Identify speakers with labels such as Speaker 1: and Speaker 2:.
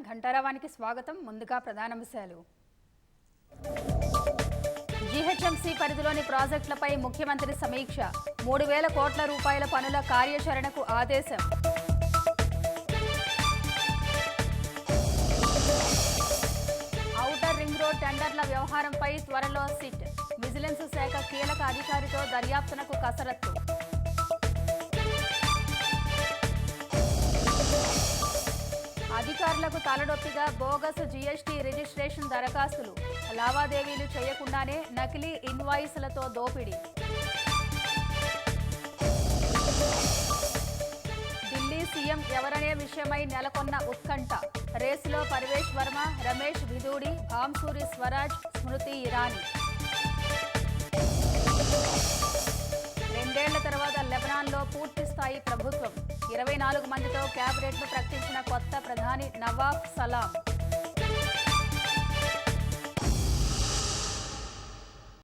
Speaker 1: ఘంటారావానికి స్వాగతం. ముందుగా ప్రధానాంశాలు. జీహెచ్ఎంసీ పరిధిలోని ప్రాజెక్టులపై ముఖ్యమంత్రి సమీక్ష. 3,000 కోట్ల రూపాయల పనుల కార్యాచరణకు ఆదేశం. ఔటర్ రింగ్ రోడ్ టెండర్ల వ్యవహారంపై త్వరలో సిట్. విజిలెన్స్ శాఖ కీలక అధికారితో దర్యాప్తునకు కసరత్తు. అధికారులకు తలనొప్పిగా బోగస్ జీఎస్టీ రిజిస్ట్రేషన్ దరఖాస్తులు. లావాదేవీలు చేయకుండానే నకిలీ ఇన్వాయిస్లతో దోపిడీ. ఢిల్లీ సీఎం ఎవరనే విషయమై నెలకొన్న ఉత్కంఠ. రేసులో పర్వేష్ వర్మ, రమేష్ భిదూడి, భాంసూరి స్వరాజ్, స్మృతి ఇరానీ. 2 ఏళ్ల తర్వాత లెబనాన్లో పూర్తిస్థాయి ప్రభుత్వం. 24 మందితో క్యాబినెట్ను ప్రకటించిన కొత్త ప్రధాని నవాఫ్ సలాం.